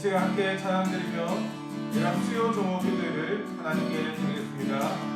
시간 함께 찬양드리며 이런 수요 종목 기도를 하나님께 드리겠습니다.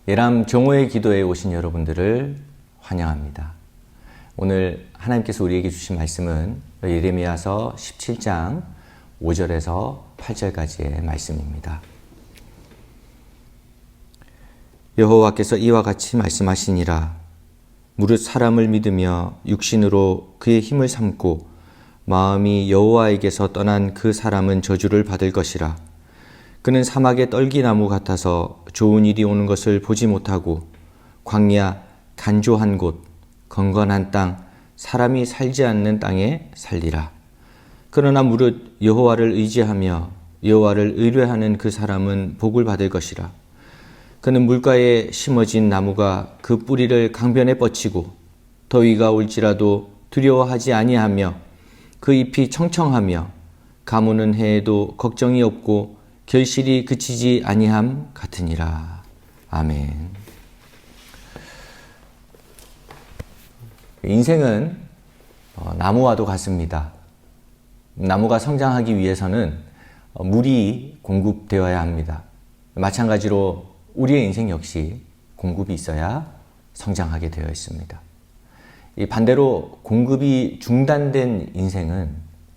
예람 정오의 기도에 오신 여러분들을 환영합니다. 오늘 하나님께서 우리에게 주신 말씀은 예레미야서 17장 5절에서 8절까지의 말씀입니다. 여호와께서 이와 같이 말씀하시니라. 무릇 사람을 믿으며 육신으로 그의 힘을 삼고 마음이 여호와에게서 떠난 그 사람은 저주를 받을 것이라. 그는 사막의 떨기나무 같아서 좋은 일이 오는 것을 보지 못하고 광야 간조한 곳 건건한 땅 사람이 살지 않는 땅에 살리라. 그러나 무릇 여호와를 의지하며 여호와를 의뢰하는 그 사람은 복을 받을 것이라. 그는 물가에 심어진 나무가 그 뿌리를 강변에 뻗치고 더위가 올지라도 두려워하지 아니하며 그 잎이 청청하며 가무는 해에도 걱정이 없고 결실이 그치지 아니함 같으니라. 아멘. 인생은 나무와도 같습니다. 나무가 성장하기 위해서는 물이 공급되어야 합니다. 마찬가지로 우리의 인생 역시 공급이 있어야 성장하게 되어 있습니다. 반대로 공급이 중단된 인생은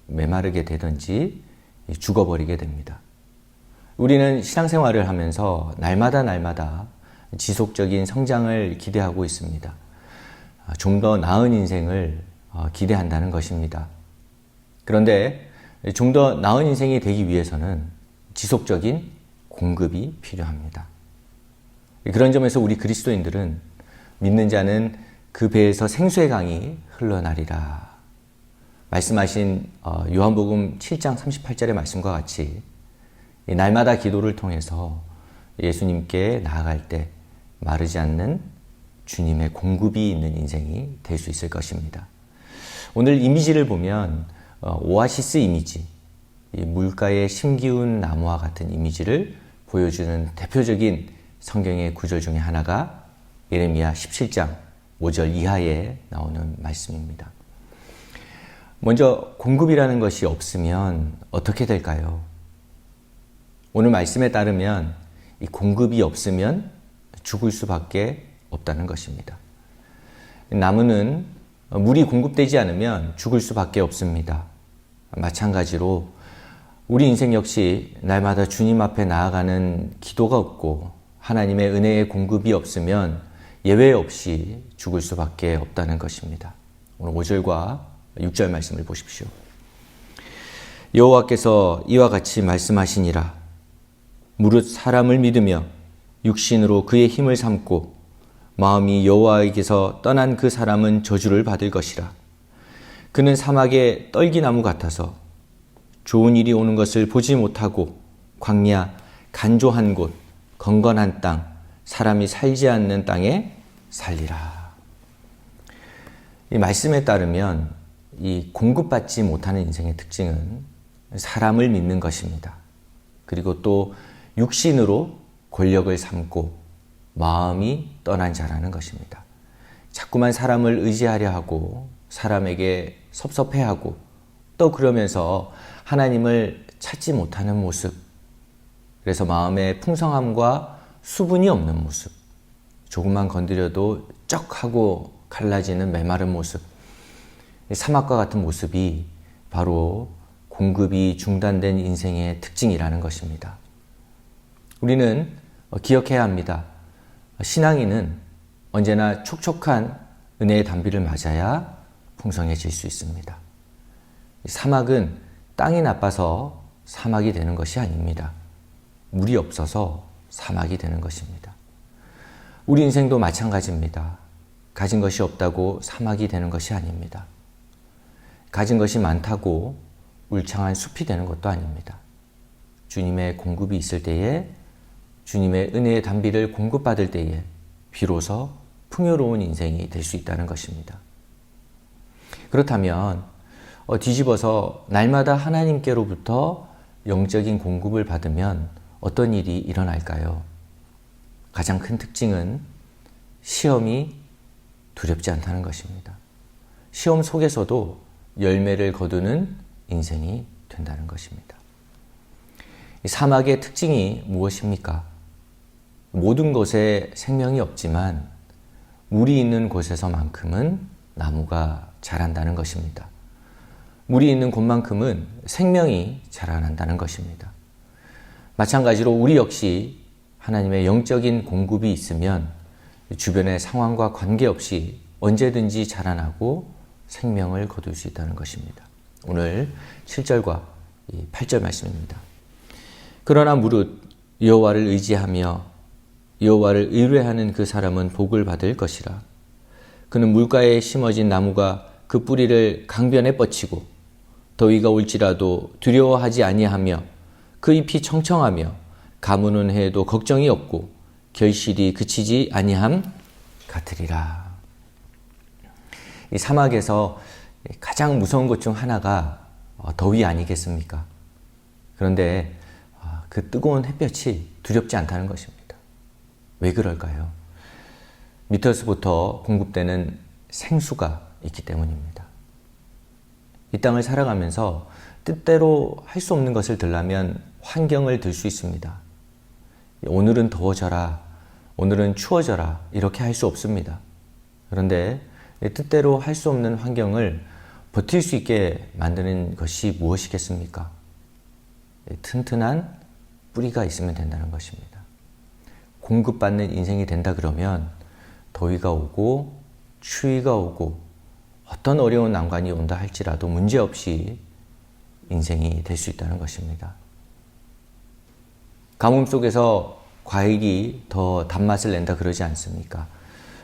메마르게 되든지 죽어버리게 됩니다. 우리는 신앙생활을 하면서 날마다 지속적인 성장을 기대하고 있습니다. 좀 더 나은 인생을 기대한다는 것입니다. 그런데 좀 더 나은 인생이 되기 위해서는 지속적인 공급이 필요합니다. 그런 점에서 우리 그리스도인들은 믿는 자는 그 배에서 생수의 강이 흘러나리라 말씀하신 요한복음 7장 38절의 말씀과 같이 날마다 기도를 통해서 예수님께 나아갈 때 마르지 않는 주님의 공급이 있는 인생이 될 수 있을 것입니다. 오늘 이미지를 보면 오아시스 이미지, 물가에 심기운 나무와 같은 이미지를 보여주는 대표적인 성경의 구절 중에 하나가 예레미야 17장 5절 이하에 나오는 말씀입니다. 먼저 공급이라는 것이 없으면 어떻게 될까요? 오늘 말씀에 따르면 이 공급이 없으면 죽을 수밖에 없다는 것입니다. 나무는 물이 공급되지 않으면 죽을 수밖에 없습니다. 마찬가지로 우리 인생 역시 날마다 주님 앞에 나아가는 기도가 없고 하나님의 은혜의 공급이 없으면 예외 없이 죽을 수밖에 없다는 것입니다. 오늘 5절과 6절 말씀을 보십시오. 여호와께서 이와 같이 말씀하시니라. 무릇 사람을 믿으며 육신으로 그의 힘을 삼고 마음이 여호와에게서 떠난 그 사람은 저주를 받을 것이라. 그는 사막의 떨기나무 같아서 좋은 일이 오는 것을 보지 못하고 광야 간조한 곳 건건한 땅 사람이 살지 않는 땅에 살리라. 이 말씀에 따르면 이 공급받지 못하는 인생의 특징은 사람을 믿는 것입니다. 그리고 또 육신으로 권력을 삼고 마음이 떠난 자라는 것입니다. 자꾸만 사람을 의지하려 하고 사람에게 섭섭해하고 또 그러면서 하나님을 찾지 못하는 모습, 그래서 마음의 풍성함과 수분이 없는 모습, 조금만 건드려도 쩍 하고 갈라지는 메마른 모습, 사막과 같은 모습이 바로 공급이 중단된 인생의 특징이라는 것입니다. 우리는 기억해야 합니다. 신앙인은 언제나 촉촉한 은혜의 단비를 맞아야 풍성해질 수 있습니다. 사막은 땅이 나빠서 사막이 되는 것이 아닙니다. 물이 없어서 사막이 되는 것입니다. 우리 인생도 마찬가지입니다. 가진 것이 없다고 사막이 되는 것이 아닙니다. 가진 것이 많다고 울창한 숲이 되는 것도 아닙니다. 주님의 공급이 있을 때에, 주님의 은혜의 단비를 공급받을 때에 비로소 풍요로운 인생이 될 수 있다는 것입니다. 그렇다면 뒤집어서 날마다 하나님께로부터 영적인 공급을 받으면 어떤 일이 일어날까요? 가장 큰 특징은 시험이 두렵지 않다는 것입니다. 시험 속에서도 열매를 거두는 인생이 된다는 것입니다. 이 사막의 특징이 무엇입니까? 모든 곳에 생명이 없지만 물이 있는 곳에서만큼은 나무가 자란다는 것입니다. 물이 있는 곳만큼은 생명이 자라난다는 것입니다. 마찬가지로 우리 역시 하나님의 영적인 공급이 있으면 주변의 상황과 관계없이 언제든지 자라나고 생명을 거둘 수 있다는 것입니다. 오늘 7절과 8절 말씀입니다. 그러나 무릇 여호와를 의지하며 여호와를 의뢰하는 그 사람은 복을 받을 것이라. 그는 물가에 심어진 나무가 그 뿌리를 강변에 뻗치고 더위가 올지라도 두려워하지 아니하며 그 잎이 청청하며 가무는 해에도 걱정이 없고 결실이 그치지 아니함 같으리라. 이 사막에서 가장 무서운 것 중 하나가 더위 아니겠습니까? 그런데 그 뜨거운 햇볕이 두렵지 않다는 것입니다. 왜 그럴까요? 밑에서부터 공급되는 생수가 있기 때문입니다. 이 땅을 살아가면서 뜻대로 할 수 없는 것을 들라면 환경을 들 수 있습니다. 오늘은 더워져라, 오늘은 추워져라 이렇게 할 수 없습니다. 그런데 뜻대로 할 수 없는 환경을 버틸 수 있게 만드는 것이 무엇이겠습니까? 튼튼한 뿌리가 있으면 된다는 것입니다. 공급받는 인생이 된다 그러면 더위가 오고 추위가 오고 어떤 어려운 난관이 온다 할지라도 문제없이 인생이 될 수 있다는 것입니다. 가뭄 속에서 과일이 더 단맛을 낸다 그러지 않습니까?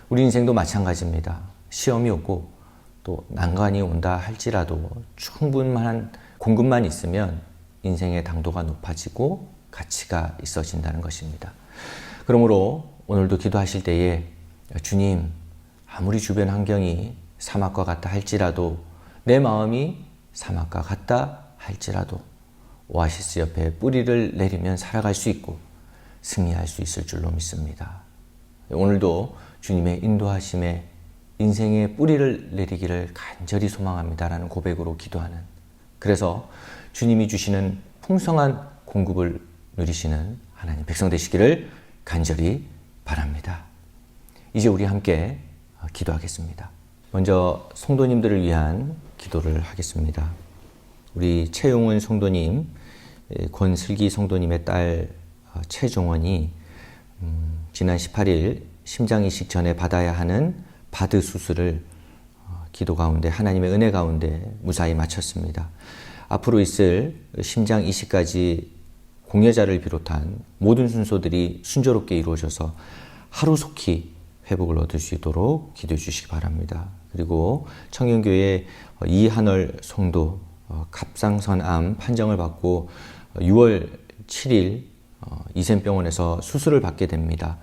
우리 인생도 마찬가지입니다. 시험이 오고 또 난관이 온다 할지라도 충분한 공급만 있으면 인생의 당도가 높아지고 가치가 있어진다는 것입니다. 그러므로 오늘도 기도하실 때에 주님, 아무리 주변 환경이 사막과 같다 할지라도 내 마음이 사막과 같다 할지라도 오아시스 옆에 뿌리를 내리면 살아갈 수 있고 승리할 수 있을 줄로 믿습니다. 오늘도 주님의 인도하심에 인생의 뿌리를 내리기를 간절히 소망합니다라는 고백으로 기도하는, 그래서 주님이 주시는 풍성한 공급을 누리시는 하나님 백성 되시기를 간절히 바랍니다. 이제 우리 함께 기도하겠습니다. 먼저 성도님들을 위한 기도를 하겠습니다. 우리 최용은 성도님, 권슬기 성도님의 딸 최종원이 지난 18일 심장 이식 전에 받아야 하는 바드 수술을 기도 가운데 하나님의 은혜 가운데 무사히 마쳤습니다. 앞으로 있을 심장 이식까지 공여자를 비롯한 모든 순서들이 순조롭게 이루어져서 하루속히 회복을 얻을 수 있도록 기도해 주시기 바랍니다. 그리고 청년교회 이한월 성도 갑상선암 판정을 받고 6월 7일 이샘병원에서 수술을 받게 됩니다.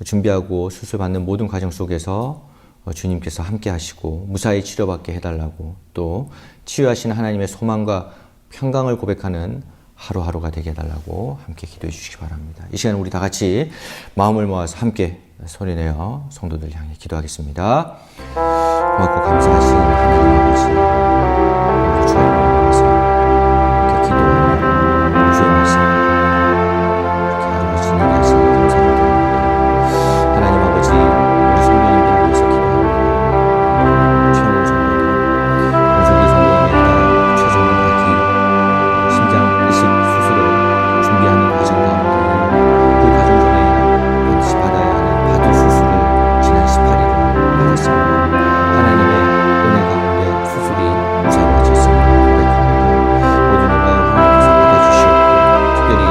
준비하고 수술받는 모든 과정 속에서 주님께서 함께 하시고 무사히 치료받게 해달라고, 또 치유하시는 하나님의 소망과 평강을 고백하는 하루하루가 되게 해달라고 함께 기도해 주시기 바랍니다. 이 시간 우리 다 같이 마음을 모아서 함께 소리내어 성도들 향해 기도하겠습니다. 고맙고 감사하신 하나님 아버지, 우리 주의 말씀 이렇게 기도하며 주의 말씀 이렇게 하루 진행해 하시니 감사를 드립니다. 하나님 아버지, 우리 성도님들 위해서 기도합니다. 최영훈 성도님, 권슬기 성도님의 딸 최정은 아기 심장 이식 수술을 준비하는 과정 가운데 그 과정 중에 반드시 받아야 하는 바드 수술을 지난 18일에 받았습니다. 하나님의 은혜 가운데 수술이 무사히 마쳤습니다. 고백합니다. 모든 영광을 하나님께서 받아주시옵고, 특별히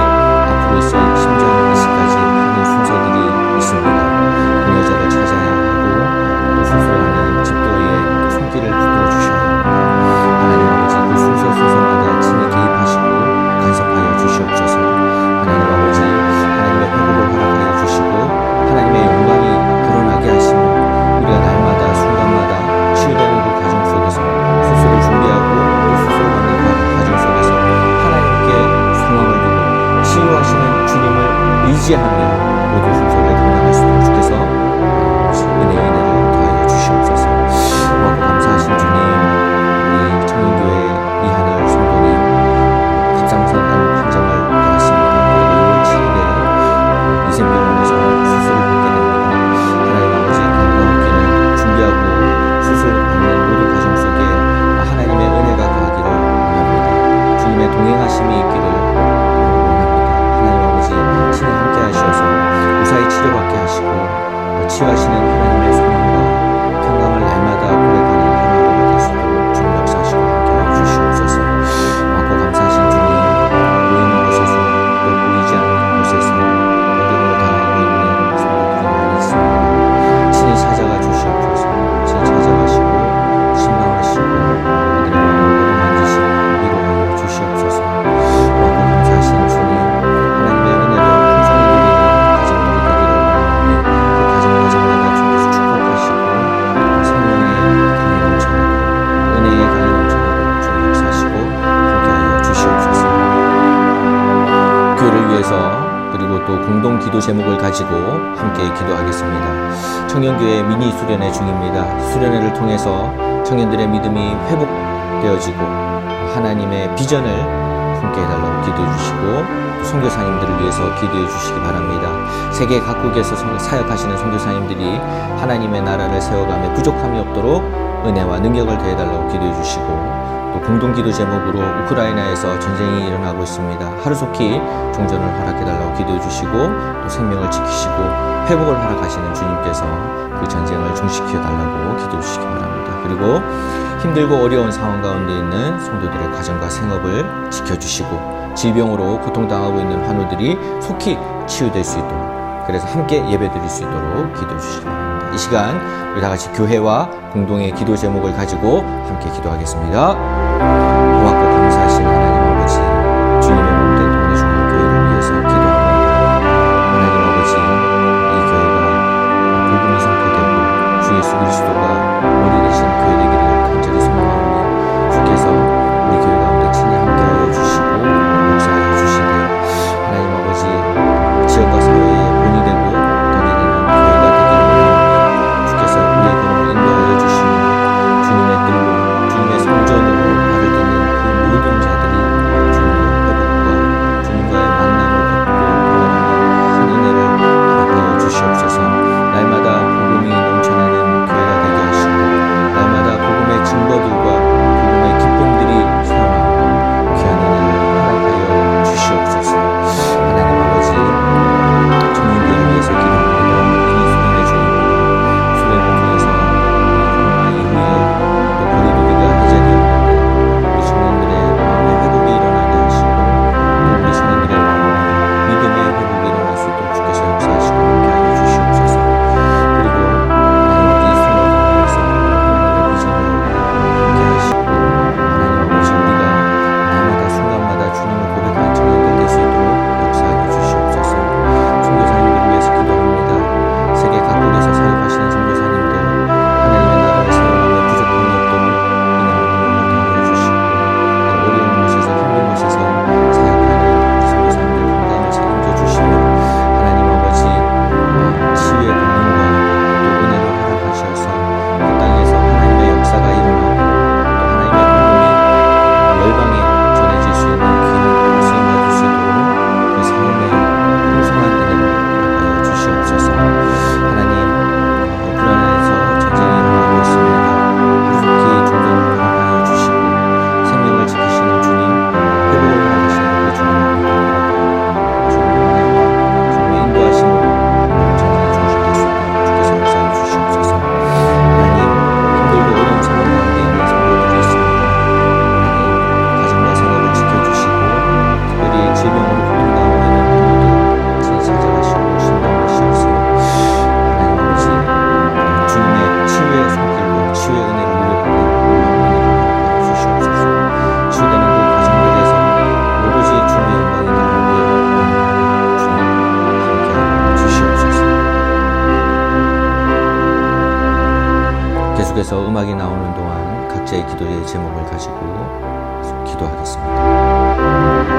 앞으로 있을 심장 이식까지 하는 순서들이 있습니다. 공여자를 찾아야 하고 또 수술하는 집도에 또 손길을 붙들어 주셔야 합니다. 하나님 아버지, 그 순서마다 친히 개입하시고 간섭하여 주시옵소서. 하나님 아버지, 하나님의 회복을 허락하여 주시고 하나님의 영광이 드러나게 하시고 우리가 날마다 순간마다 치유되는 그 과정 속에서 수술을 준비하고 또 수술하는 과정 속에서 하나님께 소망을 두고 치유하시는 주님을 의지하며 모든 순서를 감당할 수 있도록 주께서 은혜의 은혜를 더하여 주시옵소서. 고맙고 감사하신 주님, 우리 청년교회 이하늘 성도님 갑상선암 판정을 받았습니다. 그리고 6월 7일에 이샘병원에서 치료받게 하시고 치유하시는 하나님의 소망과 평강을 날마다 고백하는 하루하루가 될 수 있도록 주님 역사하시고 함께하여 주시옵소서. 많고 감사하신 주님, 보이는 곳에서 또 보이지 않는 곳에서 어려움을 당하고 있는 성도들이 많이 있습니다. 친히 찾아가 주시옵소서. 친히 찾아가시고 신방하시고 그들의 마음을 만지시고 위로하여 주시옵소서. 많고 감사하신 주님, 하나님의 은혜로 풍성히 누리는 가정들이 되기를 원하오니 그 가정마다 주님께서 축복하시고 생명의 강이 넘쳐나도록 은혜의 강이 넘쳐나도록 주님 역사하시고 함께하여 주시옵소서. 교회를 위해서 그리고 또 공동 기도 제목을 가지고 함께 기도하겠습니다. 청년교회 미니 수련회 중입니다. 수련회를 통해서 청년들의 믿음이 회복되어지고 하나님의 비전을 품게 해달라고 기도해 주시고 선교사님들을 위해서 기도해 주시기 바랍니다. 세계 각국에서 사역하시는 선교사님들이 하나님의 나라를 세워가며 부족함이 없도록 은혜와 능력을 더해달라고 기도해 주시고 또 공동기도 제목으로 우크라이나에서 전쟁이 일어나고 있습니다. 하루속히 종전을 허락해달라고 기도해 주시고 또 생명을 지키시고 회복을 허락하시는 주님께서 그 전쟁을 종식시켜달라고 기도해 주시기 바랍니다. 그리고 힘들고 어려운 상황 가운데 있는 성도들의 가정과 생업을 지켜주시고 질병으로 고통당하고 있는 환우들이 속히 치유될 수 있도록 그래서 함께 예배드릴 수 있도록 기도해 주시기 바랍니다. 이 시간 우리 다 같이 교회와 공동의 기도 제목을 가지고 함께 기도하겠습니다. 고맙고 감사하신 하나님 아버지, 주님의 몸된 동네중앙교회를 위해서 기도합니다. 하나님 아버지, 이 교회가 복음이 선포되고 주 예수 그리스도가 머리 되신 교회 되기를 간절히 소망하오니 주께서 우리 교회 가운데 친히 함께하여 주시고 역사하여 주시되 하나님 아버지, 지역과 사회의 본이 되고 덕이 되는 교회가 되기를 원하오니 주께서 우리의 걸음을 인도하여 주시고 주님의 뜻로 주님의 성전으로 발을 딛는 그 모든 자들이 주님의 회복과 주님과의 만남을 얻고 돌아가는 큰 은혜를 허락하여 주시옵소서. 날마다 복음이 넘쳐나는 교회가 되게 하시고 날마다 복음의 증거들과 복음의 기쁨들이 새어나오고 귀한 은혜를 허락하여 주시옵소서. 하나님 아버지, 청년교회를 위해서 기도합니다. 미니 수련회 중입니다. 수련을 통해서 코로나 이후에 또 거리두기가 해제되었는데 우리 청년들의 마음의 회복이 일어나게 하시고 또 우리 청년들의 마음에 믿음의 회복이 일어날 수 있도록 주께서 역사하시고 함께하여 주시옵소서. 그리고 하나님 이 수련을 통해서 하나님의 비전을 함께 하시고 하나님 아버지, 우리가 날마다 순간마다 주님을 고백하는 청년들 될 수 있도록 역사하여 주시옵소서. 선교사님들을 위해서 기도합니다. 세계 각국에서 사역하시는 선교사님들 하나님의 나라를 세워가며 부족함이 없도록 은혜와 능력을 더하여 주시고 또 어려운 곳에서 힘든 곳에서 사역하는 선교사님들 건강을 책임져 주시며 하나님 아버지, 치유의 권능과 또 은혜를 허락하셔서 그 땅에서 하나님의 역사가 일어나고 또 하나님의 복음이 열방에 전해질 수 있는 귀한 쓰임 받을 수 있도록 그 삶의 풍성한 은혜를 허락하여 주시옵소서. 하나님, 우크라이나에서 전쟁이 일어나고 있습니다. 하루속히 종전을 허락하여 주시고 생명을 지키시는 주님, 회복을 허락하시는 그 주님을 믿습니다. 주님의 은혜와 주님의 인도하심으로 전쟁이 종식될 수 있도록 주께서 역사해 주시옵소서. 하나님, 힘들고 어려운 상황 가운데 있는 성도들이 있습니다. 하나님, 가정과 생업을 지켜주시고 특별히 질병으로 고통당하고 있는 환우들 친히 찾아가시고 신방하시옵소서. 하나님 아버지, 주님의 치유의 손길로 치유의 은혜를 누려가는 놀라운 은혜를 허락하여 주시옵소서. 치유되는 그 과정들에서 오로지 주님의 영광이 나오게 원하는 주님 함께하여 주시옵소서. 계속해서 음악이 나오는 동안 각자의 기도의 제목을 가지고 기도하겠습니다.